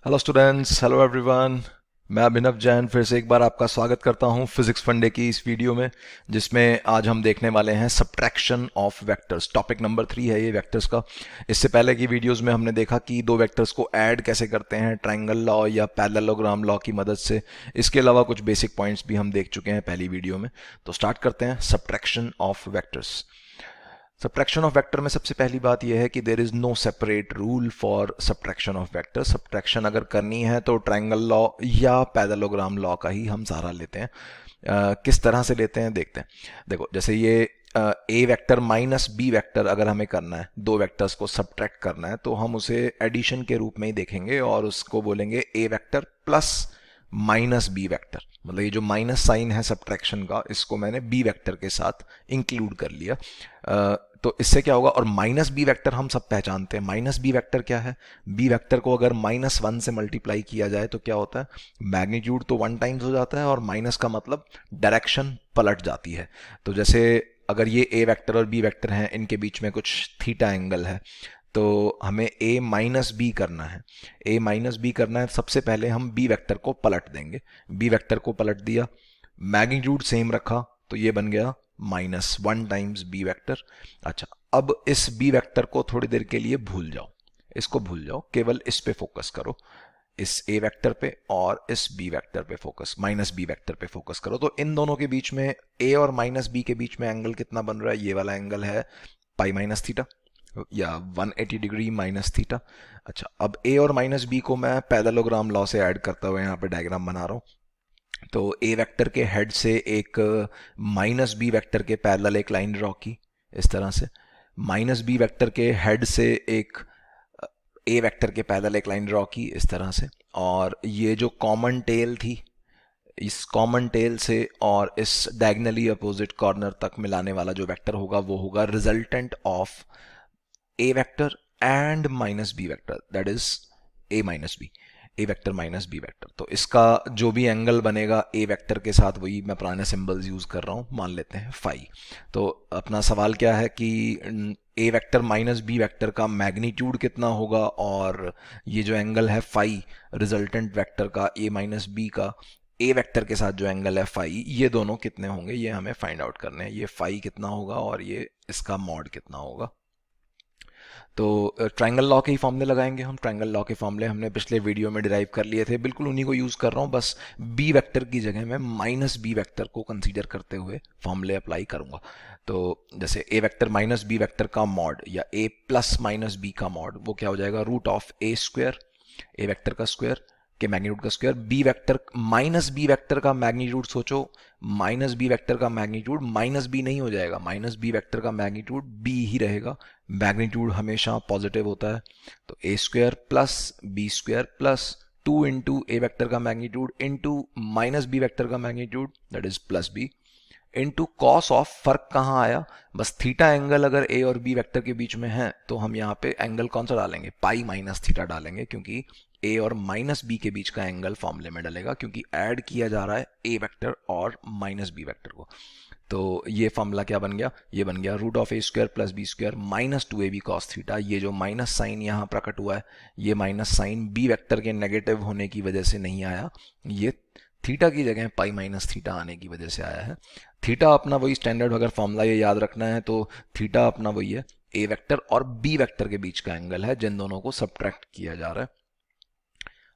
Hello students, hello everyone. मैं अभिनव जैन फिर से एक बार आपका स्वागत करता हूं फिजिक्स फंडे की इस वीडियो में, जिसमें आज हम देखने वाले हैं subtraction of vectors. Topic number 3 है ये वेक्टर्स का। इससे पहले की वीडियोस में हमने देखा कि दो वेक्टर्स को ऐड कैसे करते हैं ट्रायंगल लॉ या पैरेललोग्राम लॉ की मदद से। इसके अलावा कुछ बेसिक पॉइंट्स भी हम देख चुके हैं पहली वीडियो में। तो स्टार्ट करते हैं subtraction of vectors. Subtraction of vector में सबसे पहली बात यह है कि there is no separate rule for subtraction of vector. Subtraction अगर करनी है तो ट्रायंगल लॉ या पैरेललोग्राम लॉ का ही हम सहारा लेते हैं। किस तरह से लेते हैं देखते हैं। देखो, जैसे ये ए वेक्टर माइनस बी वेक्टर अगर हमें करना है, दो वेक्टर्स को सब्ट्रैक्ट करना है, तो हम उसे एडिशन के रूप में ही देखेंगे और उसको बोलेंगे A vector plus minus B vector. मतलब ये जो माइनस साइन है सब्ट्रैक्शन का, इसको मैंने बी वेक्टर के साथ इंक्लूड कर लिया। तो इससे क्या होगा, और माइनस बी वेक्टर हम सब पहचानते हैं। माइनस बी वेक्टर क्या है? बी वेक्टर को अगर -1 से मल्टीप्लाई किया जाए तो क्या होता है? मैग्नीट्यूड तो 1 टाइम्स हो जाता है और माइनस का मतलब डायरेक्शन पलट जाती है। तो जैसे अगर ये ए वेक्टर और बी वेक्टर हैं, इनके बीच में कुछ थीटा एंगल है, तो हमें ए माइनस बी करना है। ए माइनस बी करना है, सबसे पहले हम बी वेक्टर को पलट देंगे। बी वेक्टर को पलट दिया, मैग्नीट्यूड सेम रखा, तो ये बन गया -1 टाइम्स बी वेक्टर। अच्छा, अब इस बी वेक्टर को थोड़ी देर के लिए भूल जाओ, इसको भूल जाओ, केवल इस पे फोकस करो, इस ए वेक्टर पे और इस बी वेक्टर पे फोकस, माइनस बी वेक्टर पे फोकस करो। तो इन दोनों के बीच में, ए और माइनस बी के बीच में एंगल कितना बन रहा है? ये वाला एंगल है पाई माइनस थीटा या 180 डिग्री माइनस थीटा। अच्छा, अब ए और माइनस बी को मैं पैरेललोग्राम लॉ से ऐड करता हुआ यहाँ पे डायग्राम बना रहा हूँ। तो ए वेक्टर के हेड से एक माइनस बी वेक्टर के पैरेलल एक लाइन ड्रॉ की इस तरह से। माइनस बी वेक्टर के हेड से एक ए वेक्टर के पैरेलल एक लाइन ड्रॉ की इस तरह से। और ये जो कॉमन टेल थी, इस कॉमन टेल से और इस डायगनली अपोजिट कॉर्नर तक मिलाने वाला जो वेक्टर होगा वो होगा resultant of A vector and minus B vector, that is A minus B, A vector minus B vector. तो इसका जो भी एंगल बनेगा ए वेक्टर के साथ, वही मैं पुराने सिंबल्स यूज कर रहा हूं, मान लेते हैं फाई। तो अपना सवाल क्या है कि ए वेक्टर माइनस बी वेक्टर का मैग्नीट्यूड कितना होगा, और ये जो एंगल है फाई रिजल्टेंट वेक्टर का ए माइनस बी का ए वेक्टर के साथ जो एंगल है फाई, ये दोनों कितने होंगे, ये हमें फाइंड आउट करने हैं। ये फाई कितना होगा और ये इसका मॉड कितना होगा। तो ट्रायंगल लॉ के ही फॉर्मूले लगाएंगे हम। ट्रायंगल लॉ के फॉर्मूले हमने पिछले वीडियो में डिराइव कर लिए थे, बिल्कुल उन्हीं को यूज़ कर रहा हूँ। बस बी वेक्टर की जगह मैं माइनस बी वेक्टर को कंसीडर करते हुए फॉर्मूले अप्लाई करूंगा। तो जैसे A vector minus B vector का मॉड या ए प्लस माइनस बी का मॉड, वो क्या हो जाएगा? Root of A square, A vector का स्क्वायर के मैग्नीट्यूड का square. B vector minus B vector का मैग्नीट्यूड सोचो, माइनस बी वेक्टर का मैग्नीट्यूड माइनस बी नहीं हो जाएगा, माइनस बी वेक्टर का मैग्नीट्यूड बी ही रहेगा। मैग्नीट्यूड हमेशा पॉजिटिव होता है। तो A square plus B square plus 2 into A vector का magnitude into minus B vector का magnitude, that is plus B, into cos of, फर्क कहाँ आया? बस थीटा एंगल अगर ए और बी वेक्टर के बीच में है तो हम यहाँ पे एंगल कौन सा डालेंगे? पाई माइनस थीटा डालेंगे, क्योंकि ए और माइनस बी के बीच का एंगल फॉर्मूले में डलेगा, क्योंकि ऐड किया जा रहा है ए वेक्टर और माइनस बी वेक्टर को। तो ये फॉर्मूला क्या बन गया? ये बन गया root of A square plus B square minus 2ab cos theta. ये जो माइनस साइन यहाँ प्रकट हुआ है, ये माइनस साइन बी वेक्टर के नेगेटिव होने की वजह से नहीं आया, ये थीटा की जगह पाई माइनस थीटा आने की वजह से आया है। थीटा अपना वही स्टैंडर्ड, अगर फॉर्मूला ये याद रखना है तो थीटा अपना वही है, ए वेक्टर और बी वेक्टर के बीच का एंगल है जिन दोनों को सब्ट्रैक्ट किया जा रहा है।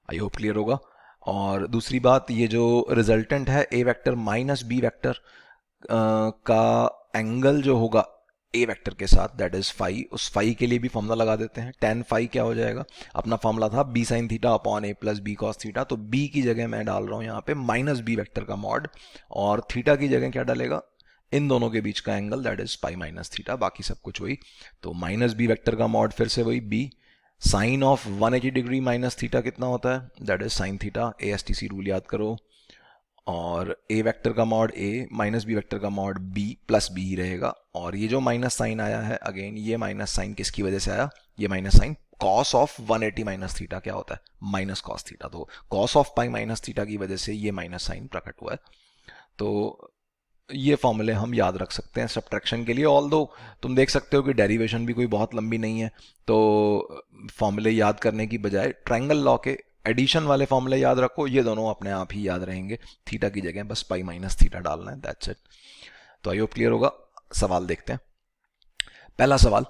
आई होप क्लियर होगा। और दूसरी बात, ये जो रिजल्टेंट है ए वेक्टर माइनस बी वेक्टर का एंगल जो होगा ए वेक्टर के साथ, दैट इज फाई, उस फाई के लिए भी फॉर्मूला लगा देते हैं। टेन फाई क्या हो जाएगा? अपना फॉर्मूला था B sine theta upon A plus B cos theta. तो बी की जगह मैं डाल रहा हूं यहाँ पे माइनस बी वेक्टर का मॉड, और थीटा की जगह क्या डालेगा? इन दोनों के बीच का angle, that is pi minus theta, बाकी सब कुछ वही। तो माइनस बी वेक्टर का मॉड फिर से वही B, sine of 180 degree minus theta कितना होता है? That is sine theta, A S T C rule याद करो। और ए वेक्टर का mod A minus B vector का मॉड बी प्लस बी ही रहेगा। और ये जो माइनस साइन आया है, अगेन ये माइनस साइन किसकी वजह से आया? ये minus sine cos of 180 minus theta क्या होता है? Minus cos theta. तो cos of pi minus theta की वजह से ये माइनस साइन प्रकट हुआ है। तो ये फॉर्मूले हम याद रख सकते हैं सब्ट्रैक्शन के लिए। ऑल दो तुम देख सकते हो कि डेरिवेशन भी कोई बहुत लंबी नहीं है, तो फॉर्मूले याद करने की बजाय ट्रायंगल लॉ के एडिशन वाले फॉर्मूले याद रखो, ये दोनों अपने आप ही याद रहेंगे, थीटा की जगह बस पाई माइनस थीटा डालना है, दैट्स इट। तो आई होप क्लियर होगा। सवाल देखते हैं। पहला सवाल,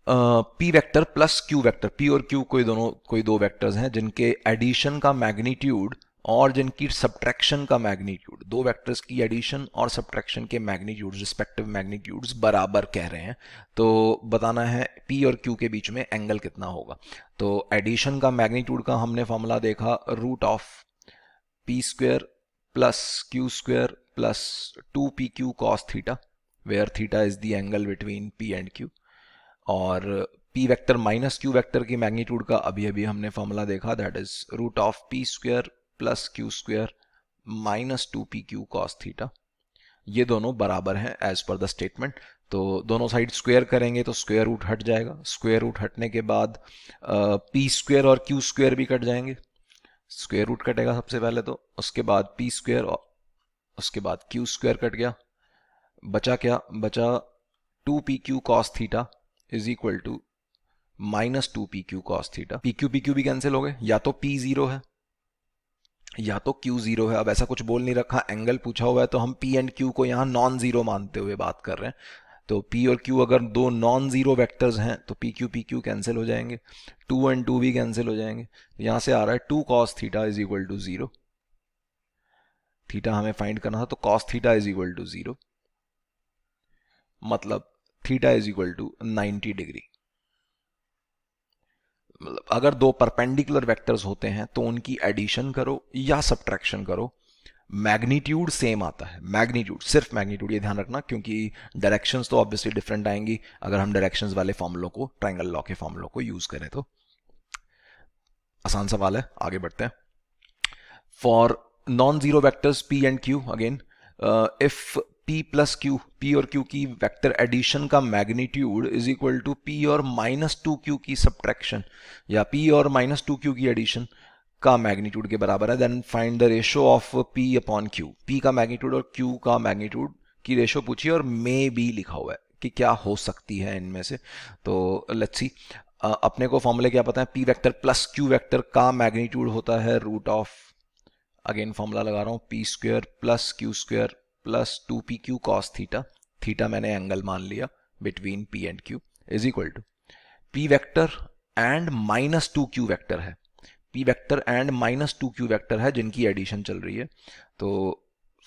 P vector plus Q vector, P और क्यू कोई दो वेक्टर्स हैं जिनके एडिशन का मैग्नीट्यूड और जिनकी सब्ट्रैक्शन का मैग्नीट्यूड, दो वेक्टर्स की एडिशन और सब्ट्रैक्शन के मैग्नीट्यूड, रिस्पेक्टिव मैग्नीट्यूड्स बराबर कह रहे हैं। तो बताना है पी और क्यू के बीच में एंगल कितना होगा। तो एडिशन का मैग्नीट्यूड का हमने फॉर्मूला देखा, root of P square plus Q square plus 2pq cos theta, where theta is the angle between p and q। और p vector minus q vector की मैग्नीट्यूड का अभी अभी हमने फॉर्मूला देखा, that is root of p square plus Q square minus 2pq cos theta. ये दोनों बराबर हैं एज पर द स्टेटमेंट। तो दोनों साइड स्क्वेयर करेंगे तो स्क्वेयर रूट हट जाएगा, स्क्वेयर रूट हटने के बाद p स्क्वेयर और q स्क्वेयर भी कट जाएंगे, स्क्वेयर रूट कटेगा सबसे पहले, तो उसके बाद p स्क्वेयर और उसके बाद q स्क्वेयर कट गया, बचा क्या, बचा 2pq cos theta is equal to minus 2pq cos theta. pq भी कैंसिल हो गए, या तो p जीरो है या तो q जीरो है। अब ऐसा कुछ बोल नहीं रखा, एंगल पूछा हुआ है, तो हम p एंड q को यहाँ नॉन जीरो मानते हुए बात कर रहे हैं। तो p और q अगर दो नॉन जीरो वेक्टर्स हैं तो pq कैंसिल हो जाएंगे, 2 एंड 2 भी कैंसिल हो जाएंगे। यहाँ से आ रहा है 2 cos theta is equal to zero, theta हमें फाइंड करना था, तो cos theta is equal to zero, मतलब theta is equal to 90 degree. मतलब अगर दो परपेंडिकुलर वेक्टर्स होते हैं तो उनकी एडिशन करो या सब्ट्रैक्शन करो, मैग्नीट्यूड सेम आता है, मैग्नीट्यूड, सिर्फ मैग्नीट्यूड, ये ध्यान रखना, क्योंकि डायरेक्शंस तो ऑब्वियसली डिफरेंट आएंगी अगर हम डायरेक्शंस वाले फॉर्मूलों को, ट्रायंगल लॉ के फॉर्मूलों को यूज करें। तो आसान सवाल है, आगे बढ़ते हैं। For non zero vectors p and q, again if p plus q, p और q की वेक्टर एडिशन का magnitude is equal to p और माइनस 2q की सब्ट्रैक्शन, या p और माइनस 2q की एडिशन का मैग्नीट्यूड के बराबर है, then find the ratio of p upon q। p का मैग्नीट्यूड और q का मैग्नीट्यूड की रेशो पूछी और मे बी लिखा हुआ है कि क्या हो सकती है इनमें से। तो लेट्स सी, अपने को फॉर्मूले क्या पता है, p vector plus q vector का मैग्नीट्यूड होता है रूट ऑफ, अगेन फॉर्मूला लगा रहा हूं, P square plus Q square plus 2pq cos theta, theta मैंने एंगल मान लिया between p and q, is equal to p vector and minus 2q vector है, p vector and minus 2q vector है जिनकी addition चल रही है। तो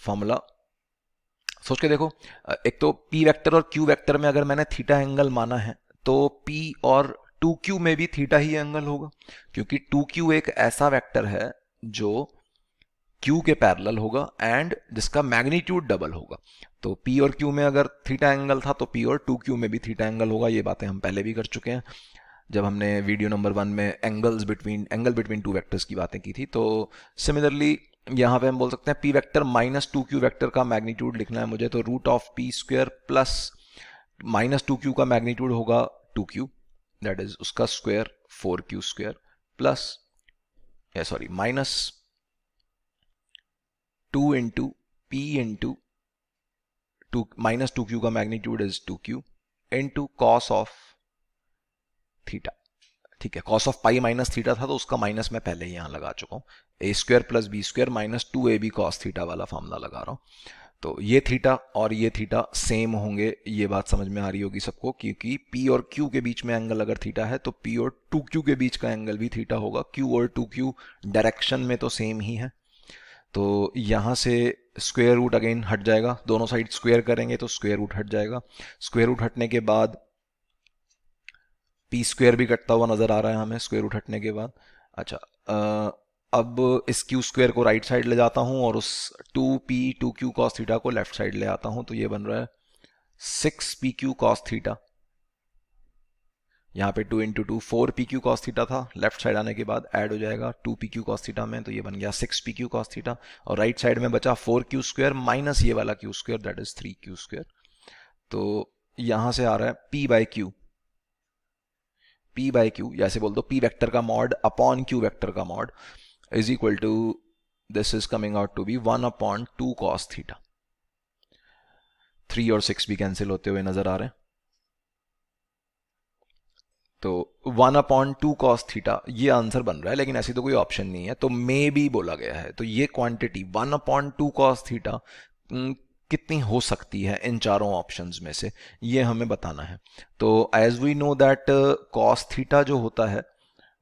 फॉर्मूला सोच के देखो, एक तो p वेक्टर और q वेक्टर में अगर मैंने थीटा एंगल माना है तो p और 2q में भी थीटा ही एंगल होगा, क्योंकि 2q एक ऐसा वेक्टर है जो Q के पैरेलल होगा एंड जिसका मैग्नीट्यूड डबल होगा। तो P और Q में अगर थीटा एंगल था तो P और 2Q में भी थीटा एंगल होगा। ये बातें हम पहले भी कर चुके हैं जब हमने वीडियो नंबर 1 में एंगल बिटवीन टू वेक्टर्स की बातें की थी। तो सिमिलरली यहाँ पे हम बोल सकते हैं P vector minus 2Q vector का मैग्नीट्यूड लिखना है मुझे, तो root of P square plus minus 2Q का मैग्नीट्यूड होगा 2Q, दैट इज उसका square 4Q square plus minus 2 into p into two minus 2q का magnitude is 2q into cos of theta. ठीक है, cos of pi minus theta था तो उसका minus मैं पहले ही यहां लगा चुका हूं, A square plus B square minus 2ab cos theta वाला फॉर्मूला लगा रहा हूं। तो ये थीटा और ये थीटा सेम होंगे, ये बात समझ में आ रही होगी सबको, क्योंकि p और q के बीच में एंगल अगर थीटा है तो p और 2q के बीच का एंगल भी थीटा होगा। q और 2q डायरेक्शन में तो सेम ही है, तो यहां से स्क्वायर रूट अगेन हट जाएगा, दोनों साइड स्क्वायर करेंगे तो स्क्वायर रूट हट जाएगा, स्क्वायर रूट हटने के बाद पी स्क्वायर भी कटता हुआ नजर आ रहा है हमें स्क्वायर रूट हटने के बाद। अच्छा, अब इस क्यू स्क्वायर को राइट साइड ले जाता हूं और उस 2q cos थीटा को लेफ्ट साइड ले आता हूं, तो ये बन रहा है 6pq cos थीटा, यहाँ पे 2 इंटू 2 4pq cos थीटा था, लेफ्ट साइड आने के बाद ऐड हो जाएगा 2pq cos थीटा में, तो ये बन गया 6pq cos थीटा, और राइट साइड में बचा 4q स्क्वायर माइनस ये वाला q square, that is 3q square. तो यहां से आ रहा है p बाई क्यू, या ऐसे बोल दो p वेक्टर का मॉड अपॉन q वेक्टर का mod is equal to, this is coming out to be 1 upon 2 cos theta. 3 और 6 भी कैंसिल होते हुए नजर आ रहे हैं। तो 1/2 cos थीटा ये आंसर बन रहा है, लेकिन ऐसी तो कोई ऑप्शन नहीं है, तो मे बी बोला गया है। तो ये क्वांटिटी 1/2 cos थीटा कितनी हो सकती है इन चारों ऑप्शंस में से, ये हमें बताना है। तो as we know that cos theta जो होता है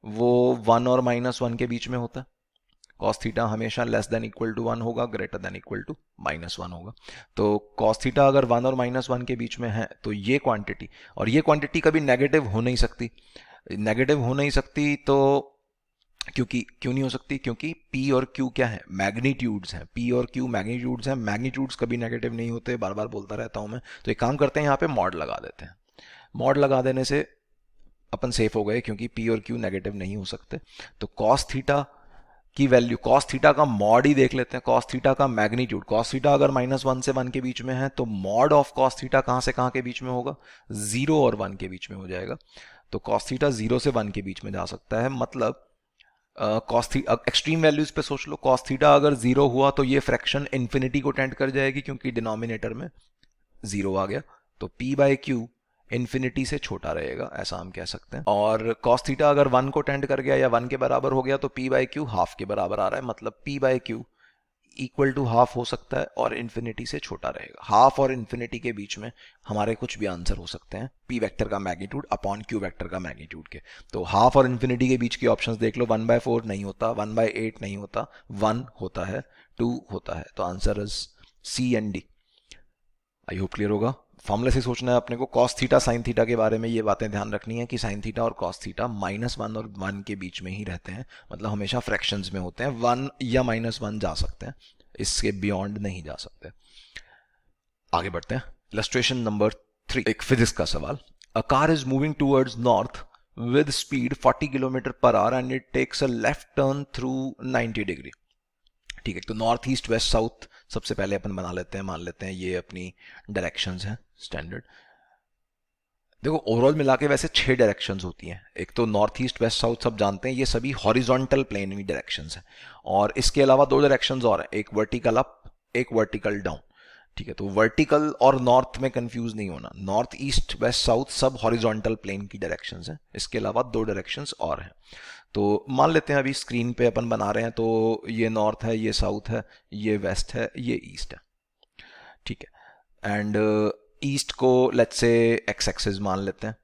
वो 1 और -1 के बीच में होता है। कॉस थीटा हमेशा लेस देन इक्वल टू 1 होगा, ग्रेटर देन इक्वल टू -1 होगा। तो कॉस थीटा अगर 1 और -1 के बीच में है तो ये क्वांटिटी, और ये क्वांटिटी कभी नेगेटिव हो नहीं सकती। नेगेटिव हो नहीं सकती तो क्योंकि क्यों नहीं हो सकती, क्योंकि P और Q क्या है, मैग्नीट्यूड्स हैं। P और Q मैग्नीट्यूड्स हैं, मैग्नीट्यूड्स कभी नेगेटिव नहीं होते, बार बार बोलता रहता हूं मैं। तो एक काम करते हैं, यहाँ पे मॉड लगा देते हैं। मॉड लगा देने से अपन सेफ हो गए, क्योंकि P और Q नेगेटिव नहीं हो सकते। तो कॉस थीटा की वैल्यू, कॉस थीटा का मॉड ही देख लेते हैं, कॉस थीटा का मैग्नीट्यूड। कॉस थीटा अगर -1 से 1 के बीच में है तो मॉड ऑफ कॉस थीटा कहां से कहां के बीच में होगा, 0 और 1 के बीच में हो जाएगा। तो कॉस थीटा 0 से 1 के बीच में जा सकता है। मतलब कॉस थीटा एक्सट्रीम वैल्यूज पे सोच लो, कॉस थीटा अगर 0 हुआ तो ये फ्रैक्शन इन्फिनिटी को टेंड कर जाएगी, क्योंकि डिनोमिनेटर में 0 आ गया। तो P/Q इन्फिनिटी से छोटा रहेगा, ऐसा हम कह सकते हैं। और कॉस थीटा अगर 1 को टेंड कर गया या 1 के बराबर हो गया तो P/Q हाफ के बराबर आ रहा है। मतलब P/Q इक्वल टू हाफ हो सकता है और इन्फिनिटी से छोटा रहेगा। हाफ और इन्फिनिटी के बीच में हमारे कुछ भी आंसर हो सकते हैं, P वेक्टर का मैग्नीट्यूड अपॉन Q वेक्टर का मैग्नीट्यूड के। तो हाफ और इन्फिनिटी के बीच के ऑप्शंस देख लो, 1/4 नहीं होता, 1/8 नहीं होता, 1 होता है, 2 होता है। तो answer is C and D। I hope clear होगा। फॉर्मूले से सोचना है अपने को। कॉस थीटा साइन थीटा के बारे में ये बातें ध्यान रखनी है कि साइन थीटा और कॉस थीटा -1 और 1 के बीच में ही रहते हैं, मतलब हमेशा फ्रैक्शंस में होते हैं। 1 या -1 जा सकते हैं, इसके बियॉन्ड नहीं जा सकते। आगे बढ़ते हैं। इलस्ट्रेशन नंबर 3, एक फिजिक्स का सवाल। A car is moving towards north with speed 40 kilometre per hour and it takes a left turn through 90 degree. ठीक है, तो नॉर्थ ईस्ट वेस्ट साउथ सबसे पहले अपन बना लेते हैं, मान लेते हैं ये अपनी डायरेक्शंस हैं स्टैंडर्ड। देखो ओवरऑल मिला के वैसे 6 डायरेक्शंस होती हैं। एक तो नॉर्थ ईस्ट वेस्ट साउथ सब जानते हैं, ये सभी हॉरिजॉन्टल प्लेन में डायरेक्शंस हैं। और इसके अलावा 2 डायरेक्शंस और हैं, एक वर्टिकल अप, एक वर्टिकल डाउन। ठीक है, तो वर्टिकल और नॉर्थ में कंफ्यूज नहीं होना, नॉर्थ ईस्ट वेस्ट साउथ सब हॉरिजॉन्टल प्लेन की डायरेक्शंस हैं। इसके अलावा 2 डायरेक्शंस और हैं। तो मान लेते हैं अभी स्क्रीन पे अपन बना रहे हैं, तो ये नॉर्थ है, ये साउथ है, ये वेस्ट है, ये ईस्ट है। ठीक है, एंड ईस्ट को लेट्स से एक्स एक्सिस मान लेते हैं,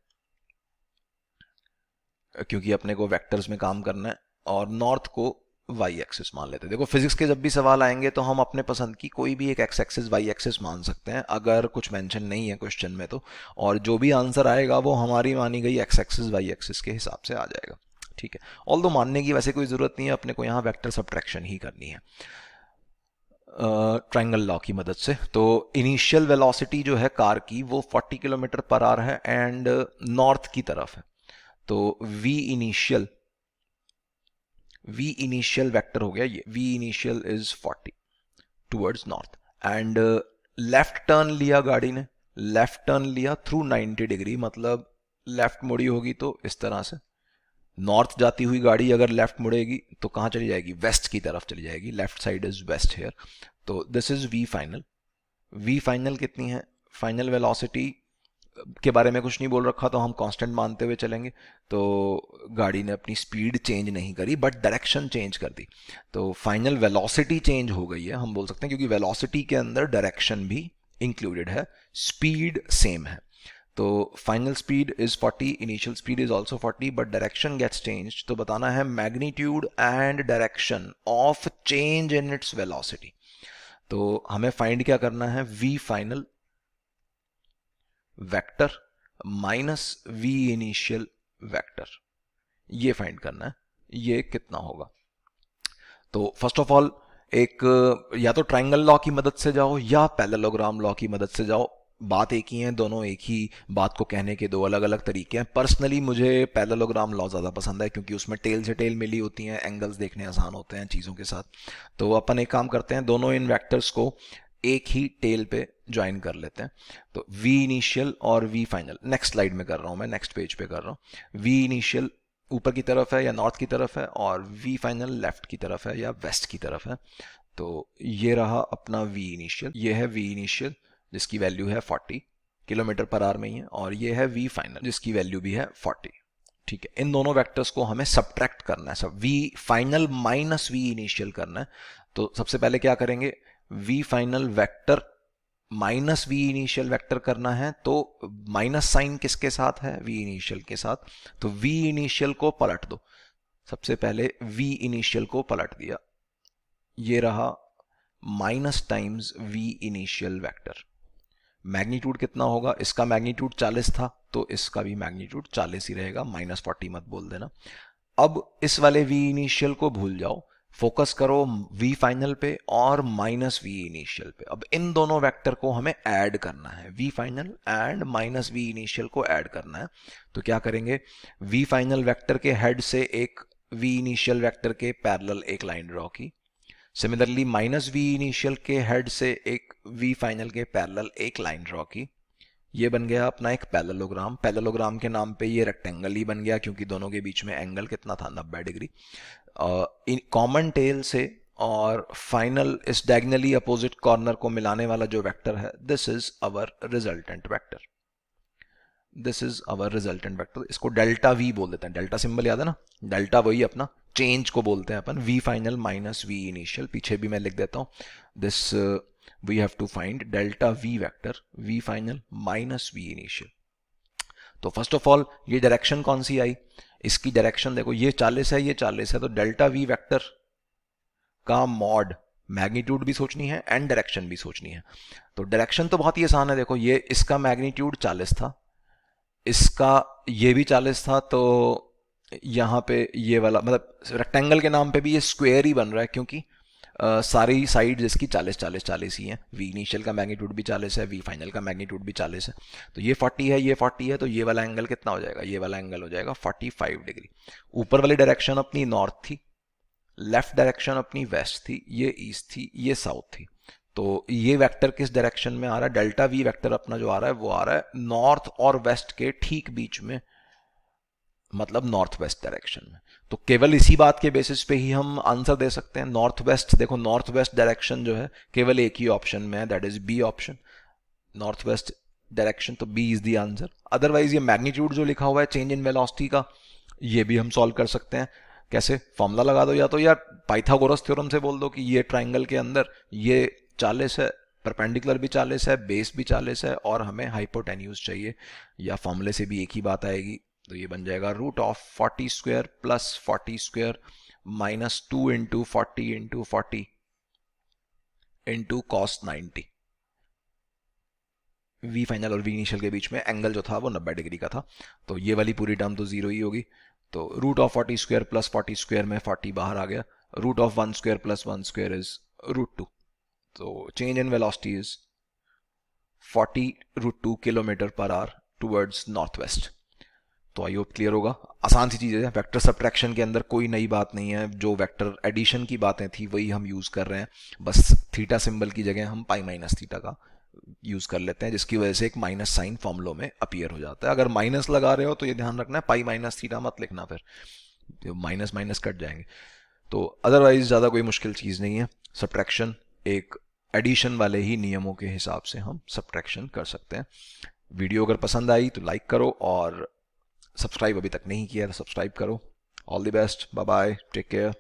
क्योंकि अपने को वेक्टर्स में काम करना है। और नॉर्थ को वाई एक्सिस मान लेते हैं। देखो फिजिक्स के जब भी सवाल आएंगे तो हम अपने पसंद की कोई भी एक एक्स एक्सिस वाई एक्सिस मान सकते हैं, अगर कुछ मेंशन नहीं है क्वेश्चन में तो। और जो भी आंसर आएगा वो हमारी मानी गई एक्स एक्सिस वाई एक्सिस के हिसाब से आ जाएगा। ठीक है, ऑल्दो मानने की वैसे कोई ज़रूरत नहीं है, अपने को यहाँ वेक्टर सब्ट्रैक्शन ही करनी है ट्रायंगल लॉ की मदद से। तो इनिशियल वेलोसिटी जो है कार की वो 40 किलोमीटर पर आवर है एंड नॉर्थ की तरफ है। तो v इनिशियल वेक्टर हो गया ये, v initial is 40 towards north and left turn लिया गाड़ी ने, लेफ्ट टर्न लिया थ्रू 90 डिग्री, मतलब लेफ्ट मुड़ी होगी तो इस तरह से। नॉर्थ जाती हुई गाड़ी अगर लेफ्ट मुड़ेगी तो कहाँ चली जाएगी, वेस्ट की तरफ चली जाएगी, left side is west here. तो this is V final. V final कितनी है, फाइनल वेलोसिटी के बारे में कुछ नहीं बोल रखा तो हम कांस्टेंट मानते हुए चलेंगे। तो गाड़ी ने अपनी स्पीड चेंज नहीं करी बट डायरेक्शन चेंज कर दी, तो फाइनल वेलोसिटी चेंज हो गई है हम बोल सकते हैं, क्योंकि वेलोसिटी के अंदर डायरेक्शन भी इंक्लूडेड है, स्पीड सेम है। तो final speed is 40, initial speed is also 40 but direction gets change. तो बताना है magnitude and direction of change in its velocity. तो हमें फाइंड क्या करना है, V final vector minus V initial vector, ये फाइंड करना है, ये कितना होगा। तो फर्स्ट ऑफ ऑल एक या तो ट्रायंगल लॉ की मदद से जाओ या पैरेललोग्राम लॉ की मदद से जाओ, बात एक ही है, दोनों एक ही बात को कहने के दो अलग अलग तरीके हैं। पर्सनली मुझे पैरेललोग्राम लॉ ज़्यादा पसंद है, क्योंकि उसमें टेल से टेल मिली होती हैं, एंगल्स देखने आसान होते हैं चीज़ों के साथ। तो अपन एक काम करते हैं, दोनों इन वेक्टर्स को एक ही टेल पे ज्वाइन कर लेते हैं। तो v इनिशियल और v फाइनल, नेक्स्ट स्लाइड में कर रहा हूं मैं, नेक्स्ट पेज पे कर रहा हूं। v इनिशियल ऊपर की तरफ है या नॉर्थ की तरफ है, और v फाइनल लेफ्ट की तरफ है या वेस्ट की तरफ है। तो ये रहा अपना v इनिशियल, ये है v इनिशियल जिसकी वैल्यू है 40 किलोमीटर पर आवर में ही है, और ये है v फाइनल जिसकी वैल्यू भी है 40। ठीक है, इन दोनों वेक्टर्स को हमें सब्ट्रैक्ट करना है, सब V final minus V initial करना है। तो सबसे पहले क्या करेंगे, V final vector minus V initial vector करना है। तो माइनस साइन किसके साथ है, वी इनिशियल के साथ। तो वी इनिशियल को पलट दो, सबसे पहले वी इनिशियल को पलट दिया, ये रहा minus times V initial vector. Magnitude कितना होगा, इसका मैग्नीट्यूड 40 था तो इसका भी मैग्नीट्यूड 40 ही रहेगा, -40 मत बोल देना। अब इस वाले वी इनिशियल को भूल जाओ, फोकस करो वी फाइनल पे और माइनस वी इनिशियल पे। अब इन दोनों वेक्टर को हमें ऐड करना है, V final and minus V initial को ऐड करना है। तो क्या करेंगे, वी फाइनल वेक्टर के हेड से एक वी इनिशियल वेक्टर के पैरेलल एक लाइन ड्रॉ की। सिमिलरली माइनस वी इनिशियल के हेड से एक वी फाइनल के पैरेलल एक लाइन ड्रॉ की। ये बन गया अपना एक पैरेललोग्राम। पैरेललोग्राम के नाम पे ये रेक्टेंगल ही बन गया क्योंकि दोनों के बीच में एंगल कितना था, 90 डिग्री। कॉमन टेल से और फाइनल इस डायगोनली अपोजिट कॉर्नर को मिलाने वाला जो वेक्टर है, this is our resultant vector, this is our resultant vector. इसको डेल्टा वी बोल देते हैं, डेल्टा सिंबल याद है ना, डेल्टा वही अपना चेंज को बोलते हैं अपन, V final minus V initial. पीछे भी मैं लिख देता हूं, this we have to find delta V vector, V final minus V initial. तो फर्स्ट ऑफ ऑल ये डायरेक्शन कौन सी आई, इसकी डायरेक्शन देखो, ये 40 है, ये 40 है, तो डेल्टा वी वेक्टर का मॉड मैग्नीट्यूड भी सोचनी है एंड डायरेक्शन भी सोचनी है। तो डायरेक्शन तो बहुत ही आसान है, देखो ये इसका मैग्नीट्यूड 40 था, इसका ये भी 40 था, तो यहाँ पे ये वाला मतलब रेक्टेंगल के नाम पे भी ये स्क्वायर ही बन रहा है क्योंकि सारी साइड इसकी 40 ही हैं। वी इनिशियल का मैग्नीट्यूड भी 40 है, वी फाइनल का मैग्नीट्यूड भी 40 है, तो ये 40 है, ये 40 है, तो ये वाला एंगल कितना हो जाएगा, ये वाला एंगल हो जाएगा 45 डिग्री। ऊपर वाली डायरेक्शन अपनी नॉर्थ थी, लेफ्ट डायरेक्शन अपनी वेस्ट थी, ये ईस्ट थी, ये साउथ थी। तो ये वेक्टर किस डायरेक्शन में आ रहा है, डेल्टा वी वेक्टर अपना जो आ रहा है वो आ रहा है नॉर्थ और वेस्ट के ठीक बीच में, मतलब नॉर्थ वेस्ट डायरेक्शन में। तो केवल इसी बात के बेसिस पे ही हम आंसर दे सकते हैं। नॉर्थ वेस्ट, देखो नॉर्थ वेस्ट डायरेक्शन जो है केवल एक ही ऑप्शन में है, that is B option, north west direction, तो B is the answer. Otherwise ये मैग्नीट्यूड जो लिखा हुआ है चेंज इन वेलोसिटी का, ये भी हम सॉल्व कर सकते हैं। कैसे, फॉर्मूला लगा दो, या तो यार पाइथागोरस थ्योरम से बोल दो कि ये ट्राइंगल के अंदर ये 40 है, परपेंडिकुलर भी 40 है, बेस भी 40 है और हमें हाइपोटेन्यूज चाहिए, या फॉर्मूले से भी एक ही बात आएगी। तो ये बन जाएगा √40² plus 40² minus 2 into 40 into 40 into cos 90। V final और वी इनिशियल के बीच में एंगल जो था वो 90 डिग्री का था, तो ये वाली पूरी टर्म तो जीरो ही होगी। तो √40² प्लस 40² में 40 बाहर आ गया, √1² प्लस 1² इज √2। तो change in velocity is 40√2 kilometre per our towards north west. तो आई होप क्लियर होगा, आसान सी चीज़ है। वेक्टर सब्ट्रैक्शन के अंदर कोई नई बात नहीं है, जो वेक्टर एडिशन की बातें थी वही हम यूज़ कर रहे हैं, बस थीटा सिंबल की जगह हम पाई माइनस थीटा का यूज़ कर लेते हैं, जिसकी वजह से एक माइनस साइन फॉर्मूलों में अपीयर हो जाता है। अगर माइनस लगा रहे हो तो ये ध्यान रखना है पाई माइनस थीटा मत लिखना, फिर माइनस माइनस कट जाएंगे। तो अदरवाइज ज़्यादा कोई मुश्किल चीज़ नहीं है, सब्ट्रैक्शन एक एडिशन वाले ही नियमों के हिसाब से हम सब्ट्रैक्शन कर सकते हैं। वीडियो अगर पसंद आई तो लाइक करो, और सब्सक्राइब अभी तक नहीं किया तो सब्सक्राइब करो। All the best, bye bye, take care.